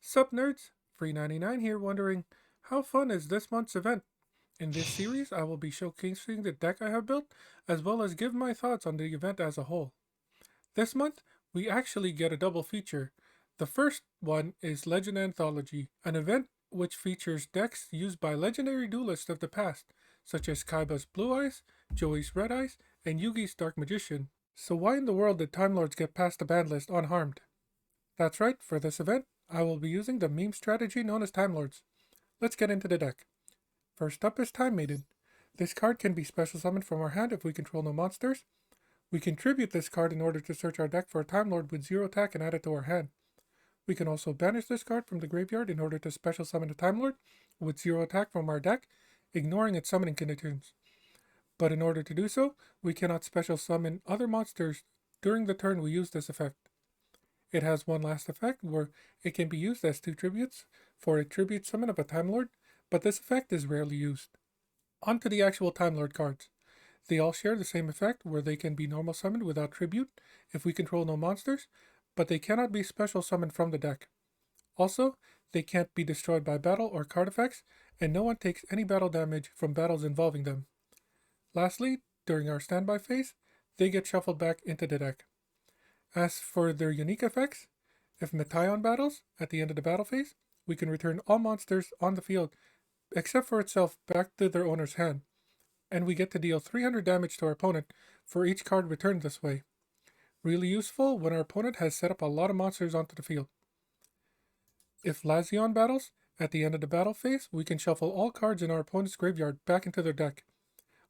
Sup nerds, Free99 here wondering, how fun is this month's event? In this series, I will be showcasing the deck I have built, as well as give my thoughts on the event as a whole. This month, we actually get a double feature. The first one is Legend Anthology, an event which features decks used by legendary duelists of the past, such as Kaiba's Blue Eyes, Joey's Red Eyes, and Yugi's Dark Magician. So why in the world did Time Lords get past the ban list unharmed? That's right, for this event, I will be using the meme strategy known as Time Lords. Let's get into the deck. First up is Time Maiden. This card can be special summoned from our hand if we control no monsters. We contribute this card in order to search our deck for a Time Lord with 0 attack and add it to our hand. We can also banish this card from the graveyard in order to special summon a Time Lord with 0 attack from our deck, ignoring its summoning conditions. But in order to do so, we cannot special summon other monsters during the turn we use this effect. It has one last effect where it can be used as 2 tributes for a tribute summon of a Time Lord, but this effect is rarely used. On to the actual Time Lord cards. They all share the same effect where they can be normal summoned without tribute if we control no monsters, but they cannot be special summoned from the deck. Also, they can't be destroyed by battle or card effects, and no one takes any battle damage from battles involving them. Lastly, during our standby phase, they get shuffled back into the deck. As for their unique effects, if Metaion battles at the end of the battle phase, we can return all monsters on the field except for itself back to their owner's hand, and we get to deal 300 damage to our opponent for each card returned this way. Really useful when our opponent has set up a lot of monsters onto the field. If Lazion battles at the end of the battle phase, we can shuffle all cards in our opponent's graveyard back into their deck.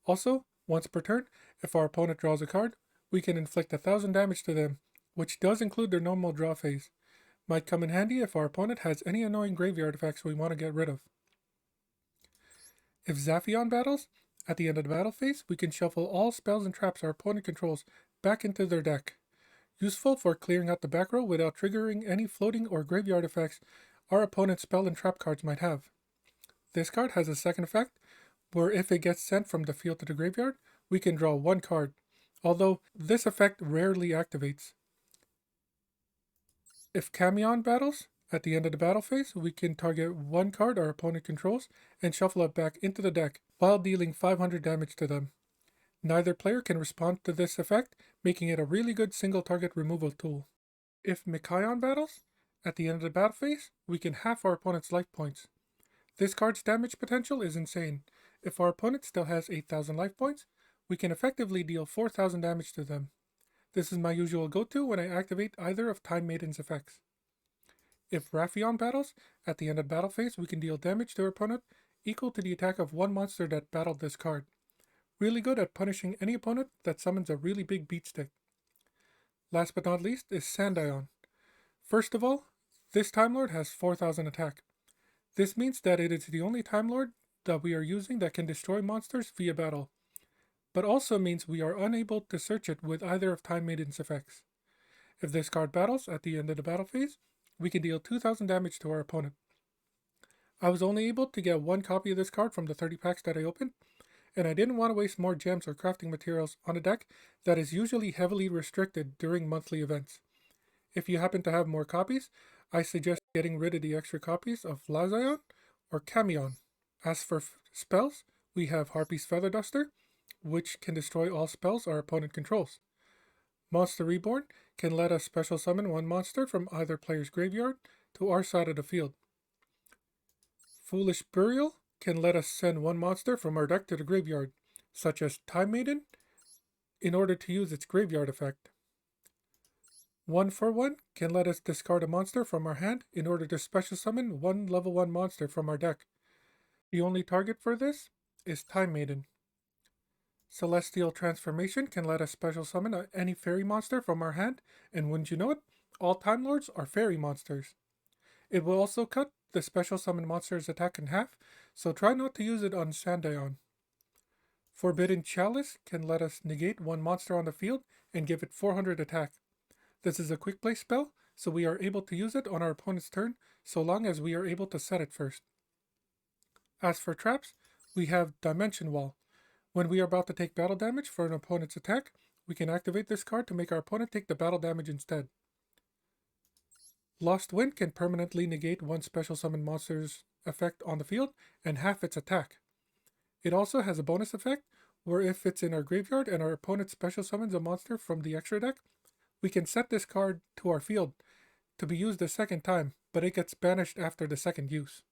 Also, once per turn, if our opponent draws a card, we can inflict 1000 damage to them, which does include their normal draw phase. Might come in handy if our opponent has any annoying graveyard effects we want to get rid of. If Zaphion battles, at the end of the battle phase, we can shuffle all spells and traps our opponent controls back into their deck. Useful for clearing out the back row without triggering any floating or graveyard effects our opponent's spell and trap cards might have. This card has a second effect, where if it gets sent from the field to the graveyard, we can draw one card, although this effect rarely activates. If Camion battles, at the end of the battle phase, we can target one card our opponent controls and shuffle it back into the deck while dealing 500 damage to them. Neither player can respond to this effect, making it a really good single target removal tool. If Mikayon battles, at the end of the battle phase, we can half our opponent's life points. This card's damage potential is insane. If our opponent still has 8000 life points, we can effectively deal 4000 damage to them. This is my usual go-to when I activate either of Time Maiden's effects. If Raffion battles, at the end of battle phase we can deal damage to our opponent equal to the attack of one monster that battled this card. Really good at punishing any opponent that summons a really big beatstick. Last but not least is Sandion. First of all, this Time Lord has 4000 attack. This means that it is the only Time Lord that we are using that can destroy monsters via battle, but also means we are unable to search it with either of Time Maiden's effects. If this card battles at the end of the battle phase, we can deal 2000 damage to our opponent. I was only able to get one copy of this card from the 30 packs that I opened, and I didn't want to waste more gems or crafting materials on a deck that is usually heavily restricted during monthly events. If you happen to have more copies, I suggest getting rid of the extra copies of Lazion or Camion. As for spells, we have Harpy's Feather Duster, which can destroy all spells our opponent controls. Monster Reborn can let us special summon one monster from either player's graveyard to our side of the field. Foolish Burial can let us send one monster from our deck to the graveyard, such as Time Maiden, in order to use its graveyard effect. 1 for 1 can let us discard a monster from our hand in order to special summon one level 1 monster from our deck. The only target for this is Time Maiden. Celestial Transformation can let us special summon any fairy monster from our hand, and wouldn't you know it, all Time Lords are fairy monsters. It will also cut the special summon monster's attack in half, so try not to use it on Sandion. Forbidden Chalice can let us negate one monster on the field and give it 400 attack. This is a quick play spell, so we are able to use it on our opponent's turn so long as we are able to set it first. As for traps, we have Dimension Wall. When we are about to take battle damage for an opponent's attack, we can activate this card to make our opponent take the battle damage instead. Lost Wind can permanently negate one special summon monster's effect on the field and half its attack. It also has a bonus effect where if it's in our graveyard and our opponent special summons a monster from the extra deck, we can set this card to our field to be used a second time, but it gets banished after the second use.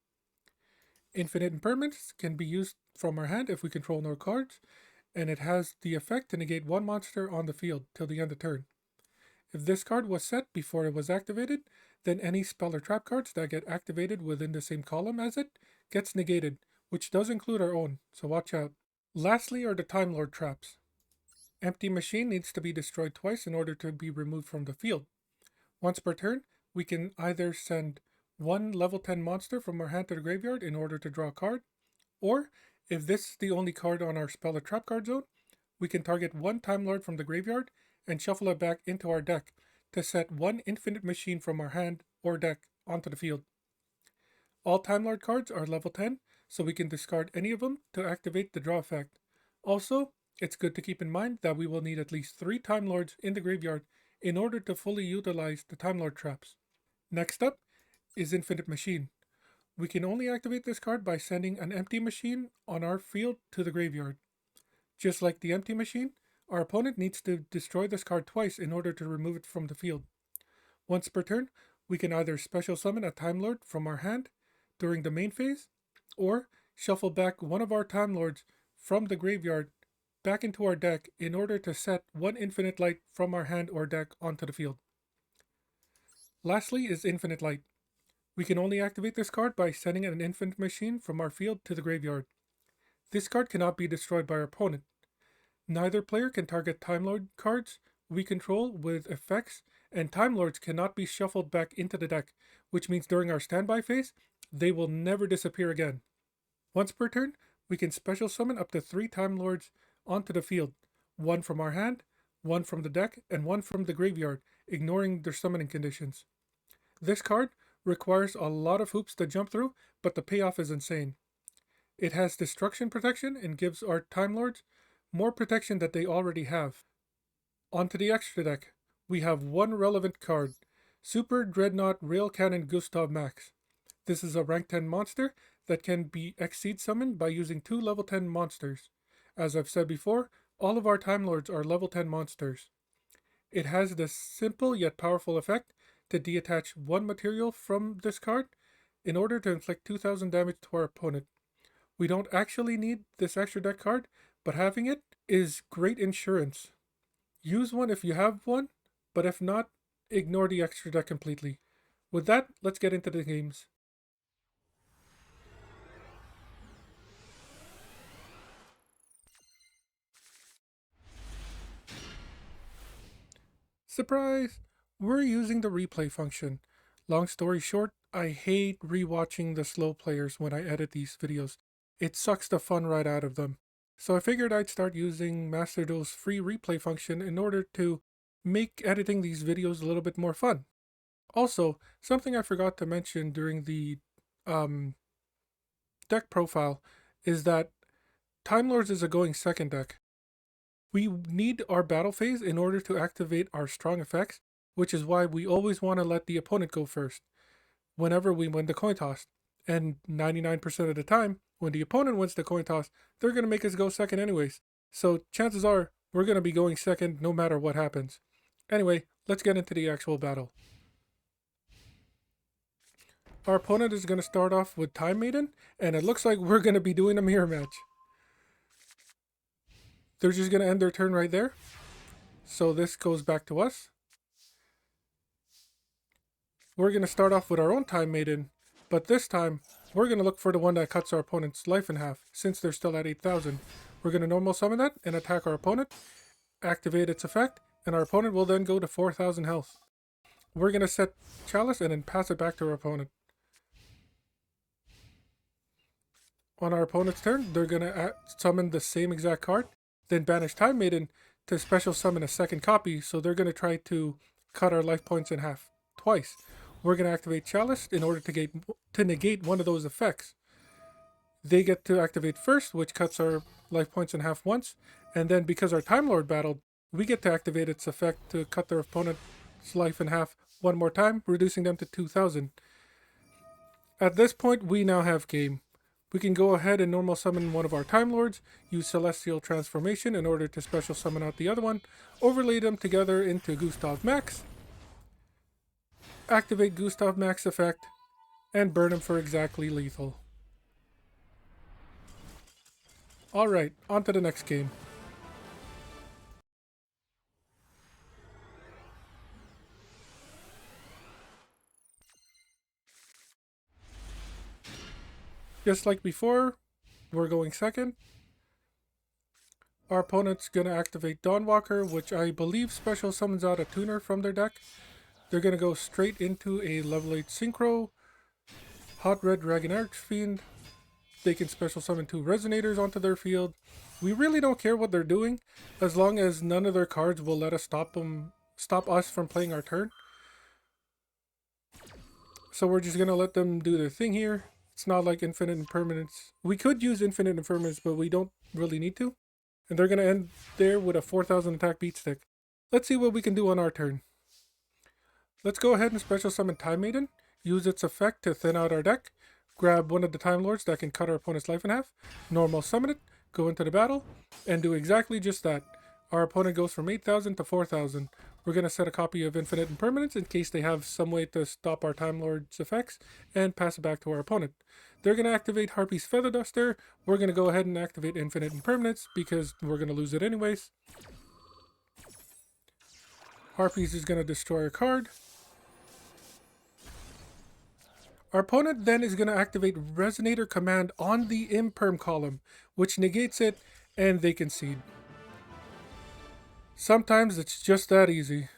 Infinite Impermanence can be used from our hand if we control no cards, and it has the effect to negate one monster on the field till the end of turn. If this card was set before it was activated, then any spell or trap cards that get activated within the same column as it gets negated, which does include our own, so watch out. Lastly are the Time Lord traps. Empty Machine needs to be destroyed twice in order to be removed from the field. Once per turn, we can either send one level 10 monster from our hand to the graveyard in order to draw a card, or if this is the only card on our spell or trap card zone, we can target one Time Lord from the graveyard and shuffle it back into our deck to set one Infinite Machine from our hand or deck onto the field. All Time Lord cards are level 10, so we can discard any of them to activate the draw effect. Also, it's good to keep in mind that we will need at least 3 Time Lords in the graveyard in order to fully utilize the Time Lord traps. Next up is Infinite Machine. We can only activate this card by sending an empty machine on our field to the graveyard. Just like the empty machine, our opponent needs to destroy this card twice in order to remove it from the field. Once per turn, we can either special summon a Time Lord from our hand during the main phase, or shuffle back one of our Time Lords from the graveyard back into our deck in order to set one Infinite Light from our hand or deck onto the field. Lastly is Infinite Light. We can only activate this card by sending an Infinite Machine from our field to the graveyard. This card cannot be destroyed by our opponent. Neither player can target Time Lord cards we control with effects, and Time Lords cannot be shuffled back into the deck, which means during our standby phase, they will never disappear again. Once per turn, we can special summon up to 3 Time Lords onto the field, one from our hand, one from the deck, and one from the graveyard, ignoring their summoning conditions. This card requires a lot of hoops to jump through, but the payoff is insane. It has destruction protection and gives our Time Lords more protection that they already have. Onto the extra deck, we have one relevant card, Super Dreadnought Rail Cannon Gustav Max. This is a rank 10 monster that can be exceed summoned by using 2 level 10 monsters. As I've said before, all of our Time Lords are level 10 monsters. It has the simple yet powerful effect to detach one material from this card in order to inflict 2000 damage to our opponent. We don't actually need this extra deck card, but having it is great insurance. Use one if you have one, but if not, ignore the extra deck completely. With that, let's get into the games. Surprise! We're using the replay function. Long story short, I hate rewatching the slow players when I edit these videos. It sucks the fun right out of them. So I figured I'd start using Master Duel's free replay function in order to make editing these videos a little bit more fun. Also, something I forgot to mention during the deck profile is that Time Lords is a going second deck. We need our battle phase in order to activate our strong effects, which is why we always want to let the opponent go first whenever we win the coin toss. And 99% of the time, when the opponent wins the coin toss, they're going to make us go second anyways. So chances are we're going to be going second no matter what happens. Anyway, let's get into the actual battle. Our opponent is going to start off with Time Maiden, and it looks like we're going to be doing a mirror match. They're just going to end their turn right there. So this goes back to us. We're going to start off with our own Time Maiden, but this time we're going to look for the one that cuts our opponent's life in half, since they're still at 8,000. We're going to normal summon that and attack our opponent, activate its effect, and our opponent will then go to 4,000 health. We're going to set Chalice and then pass it back to our opponent. On our opponent's turn, they're going to summon the same exact card, then banish Time Maiden to special summon a second copy, so they're going to try to cut our life points in half twice. We're going to activate Chalice in order to negate one of those effects. They get to activate first, which cuts our life points in half once, and then because our Time Lord battled, we get to activate its effect to cut their opponent's life in half one more time, reducing them to 2000. At this point, we now have game. We can go ahead and normal summon one of our Time Lords, use Celestial Transformation in order to special summon out the other one, overlay them together into Gustav Max, activate Gustav Max effect, and burn him for exactly lethal. Alright, on to the next game. Just like before, we're going second. Our opponent's going to activate Dawnwalker, which I believe special summons out a tuner from their deck. They're going to go straight into a level 8 Synchro, Hot Red Dragon Archfiend. They can special summon 2 Resonators onto their field. We really don't care what they're doing, as long as none of their cards will let us stop us from playing our turn. So we're just going to let them do their thing here. It's not like Infinite Impermanence. We could use Infinite Impermanence, but we don't really need to. And they're going to end there with a 4000 attack beat stick. Let's see what we can do on our turn. Let's go ahead and special summon Time Maiden. Use its effect to thin out our deck. Grab one of the Time Lords that can cut our opponent's life in half. Normal summon it. Go into the battle. And do exactly just that. Our opponent goes from 8000 to 4000. We're going to set a copy of Infinite Impermanence in case they have some way to stop our Time Lord's effects. And pass it back to our opponent. They're going to activate Harpy's Feather Duster. We're going to go ahead and activate Infinite Impermanence because we're going to lose it anyways. Harpy's is going to destroy a card. Our opponent then is going to activate Resonator Command on the Imperm column, which negates it, and they concede. Sometimes it's just that easy.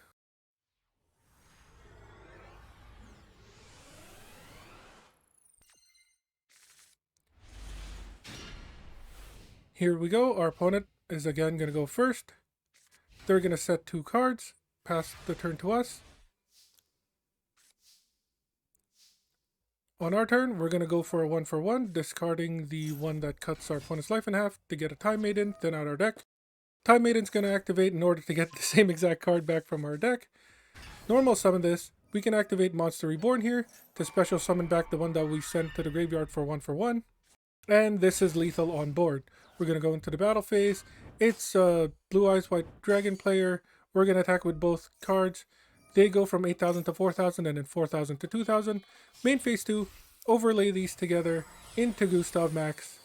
Here we go. Our opponent is again going to go first. They're going to set 2 cards, pass the turn to us. On our turn, we're going to go for a 1-for-1, discarding the one that cuts our opponent's life in half to get a Time Maiden, thin out our deck. Time Maiden's going to activate in order to get the same exact card back from our deck. Normal summon this. We can activate Monster Reborn here to special summon back the one that we sent to the graveyard for 1-for-1. And this is lethal on board. We're going to go into the battle phase. It's a Blue Eyes White Dragon player. We're going to attack with both cards. They go from 8000 to 4000 and then 4000 to 2000. Main phase 2, overlay these together into Gustav Max.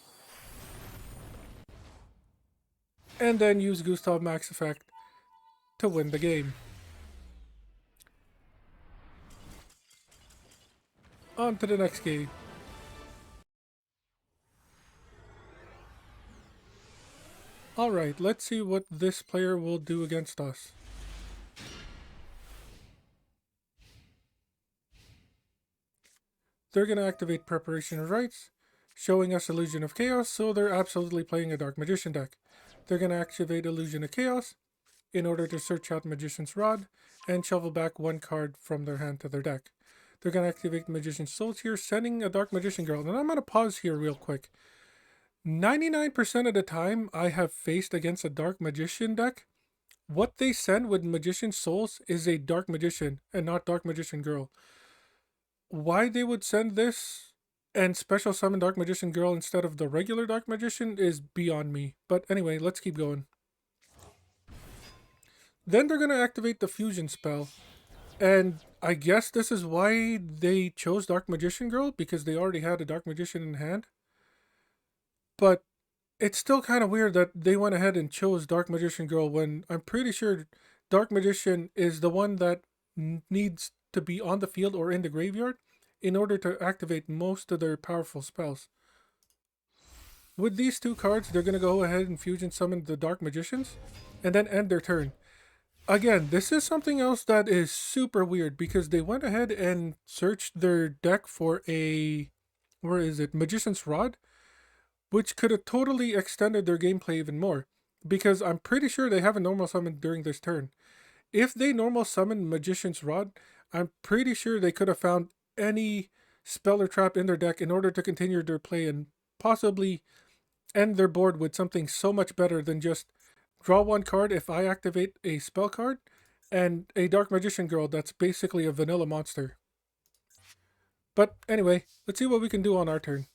And then use Gustav Max effect to win the game. On to the next game. Alright, let's see what this player will do against us. They're going to activate Preparation of Rites, showing us Illusion of Chaos, so they're absolutely playing a Dark Magician deck. They're going to activate Illusion of Chaos in order to search out Magician's Rod and shovel back 1 card from their hand to their deck. They're going to activate Magician's Souls here, sending a Dark Magician Girl. And I'm going to pause here real quick. 99% of the time I have faced against a Dark Magician deck, what they send with Magician's Souls is a Dark Magician and not Dark Magician Girl. Why they would send this and special summon Dark Magician Girl instead of the regular Dark Magician is beyond me. But anyway, let's keep going. Then they're going to activate the Fusion spell. And I guess this is why they chose Dark Magician Girl, because they already had a Dark Magician in hand. But it's still kind of weird that they went ahead and chose Dark Magician Girl when I'm pretty sure Dark Magician is the one that needs to be on the field or in the graveyard in order to activate most of their powerful spells. With these 2 cards, they're going to go ahead and fusion summon the Dark Magicians and then end their turn. Again, this is something else that is super weird because they went ahead and searched their deck for a, Magician's Rod, which could have totally extended their gameplay even more, because I'm pretty sure they haven't normal summoned during this turn. If they normal summoned Magician's Rod, I'm pretty sure they could have found any spell or trap in their deck in order to continue their play and possibly end their board with something so much better than just draw 1 card if I activate a spell card, and a Dark Magician girl that's basically a vanilla monster. But anyway, let's see what we can do on our turn.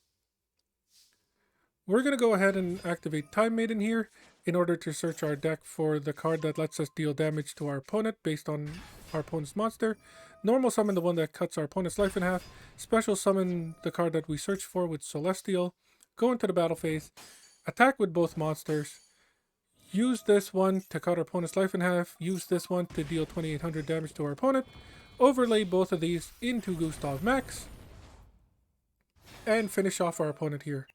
We're going to go ahead and activate Time Maiden here in order to search our deck for the card that lets us deal damage to our opponent based on our opponent's monster. Normal summon the one that cuts our opponent's life in half. Special summon the card that we search for with Celestial. Go into the battle phase. Attack with both monsters. Use this one to cut our opponent's life in half. Use this one to deal 2800 damage to our opponent. Overlay both of these into Gustav Max. And finish off our opponent here.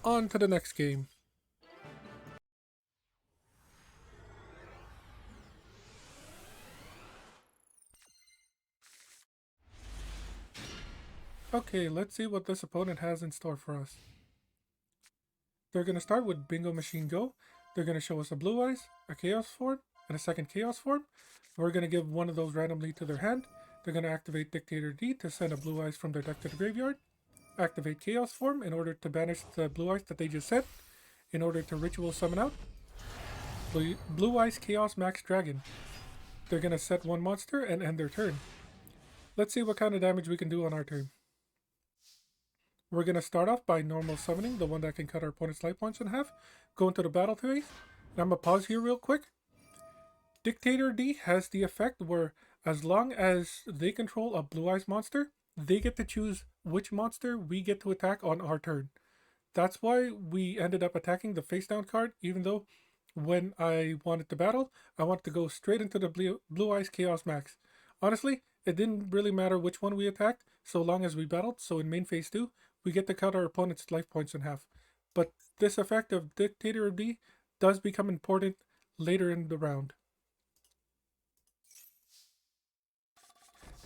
On to the next game. Okay, let's see what this opponent has in store for us. They're going to start with Bingo Machine Go. They're going to show us a Blue Eyes, a Chaos form, and a second Chaos form. We're going to give one of those randomly to their hand. They're going to activate Dictator D to send a Blue Eyes from their deck to the graveyard. Activate Chaos form in order to banish the Blue Eyes that they just sent. In order to Ritual Summon out Blue Eyes Chaos Max Dragon. They're going to set one monster and end their turn. Let's see what kind of damage we can do on our turn. We're going to start off by normal summoning the one that can cut our opponent's life points in half. Go into the battle phase. And I'm going to pause here real quick. Dictator D has the effect where as long as they control a Blue Eyes monster, they get to choose which monster we get to attack on our turn. That's why we ended up attacking the face down card, even though when I wanted to battle, I wanted to go straight into the Blue Eyes Chaos Max. Honestly, it didn't really matter which one we attacked, so long as we battled. So in main phase 2, we get to cut our opponent's life points in half. But this effect of Dictator of D does become important later in the round.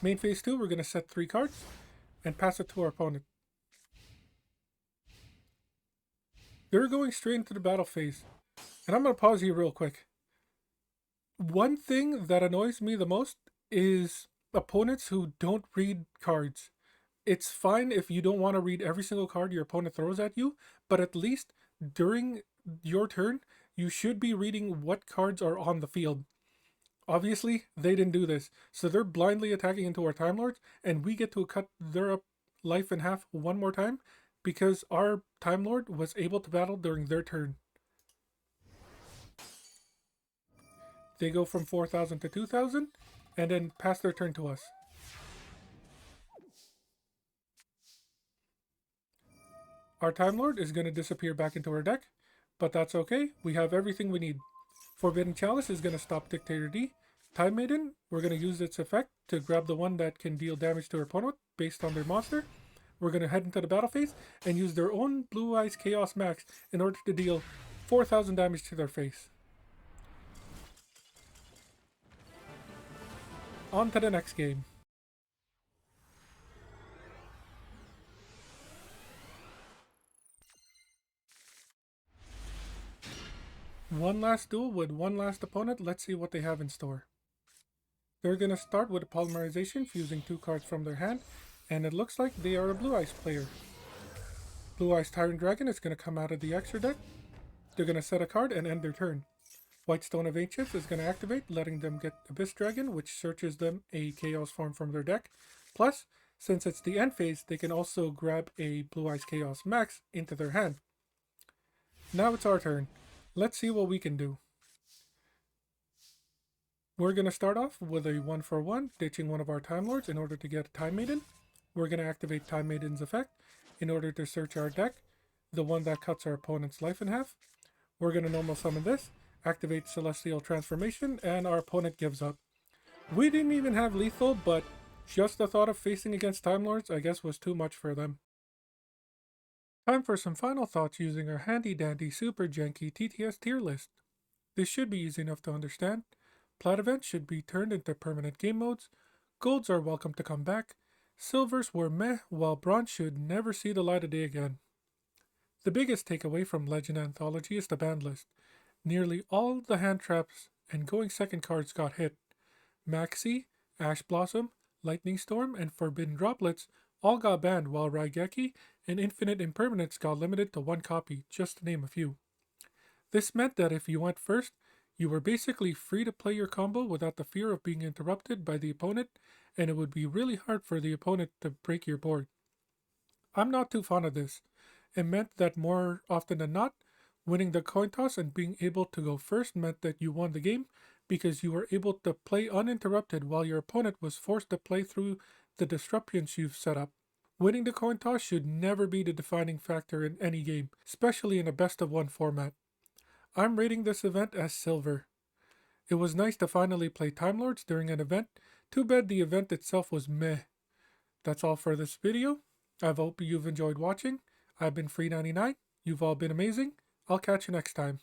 Main phase 2, we're going to set 3 cards and pass it to our opponent. They're going straight into the battle phase. And I'm going to pause here real quick. One thing that annoys me the most is opponents who don't read cards. It's fine if you don't want to read every single card your opponent throws at you, but at least during your turn, you should be reading what cards are on the field. Obviously, they didn't do this, so they're blindly attacking into our Time Lords, and we get to cut their life in half one more time because our Time Lord was able to battle during their turn. They go from 4,000 to 2,000, and then pass their turn to us. Our Time Lord is going to disappear back into our deck, but that's okay. We have everything we need. Forbidden Chalice is going to stop Dictator D. Time Maiden, we're going to use its effect to grab the one that can deal damage to our opponent based on their monster. We're going to head into the battle phase and use their own Blue Eyes Chaos Max in order to deal 4,000 damage to their face. On to the next game. One last duel with one last opponent. Let's see what they have in store. They're going to start with a Polymerization, fusing 2 cards from their hand, and it looks like they are a Blue Eyes player. Blue Eyes Tyrant Dragon is going to come out of the extra deck. They're going to set a card and end their turn. White Stone of Ancients is going to activate, letting them get Abyss Dragon, which searches them a Chaos form from their deck. Plus, since it's the end phase, they can also grab a Blue Eyes Chaos Max into their hand. Now it's our turn. Let's see what we can do. We're going to start off with a 1-for-1, ditching one of our Time Lords in order to get a Time Maiden. We're going to activate Time Maiden's effect in order to search our deck, the one that cuts our opponent's life in half. We're going to normal summon this, activate Celestial Transformation, and our opponent gives up. We didn't even have lethal, but just the thought of facing against Time Lords, I guess, was too much for them. Time for some final thoughts using our handy dandy super janky TTS tier list. This should be easy enough to understand. Plat events should be turned into permanent game modes. Golds are welcome to come back. Silvers were meh, while bronze should never see the light of day again. The biggest takeaway from Legend Anthology is the ban list. Nearly all the hand traps and going second cards got hit. Maxi, Ash Blossom, Lightning Storm, and Forbidden Droplets all got banned, while Raigeki and Infinite Impermanence got limited to 1 copy, just to name a few. This meant that if you went first, you were basically free to play your combo without the fear of being interrupted by the opponent, and it would be really hard for the opponent to break your board. I'm not too fond of this. It meant that more often than not, winning the coin toss and being able to go first meant that you won the game because you were able to play uninterrupted while your opponent was forced to play through the disruptions you've set up. Winning the coin toss should never be the defining factor in any game, especially in a best of one format. I'm rating this event as silver. It was nice to finally play Time Lords during an event. Too bad the event itself was meh. That's all for this video. I hope you've enjoyed watching. I've been Free99. You've all been amazing. I'll catch you next time.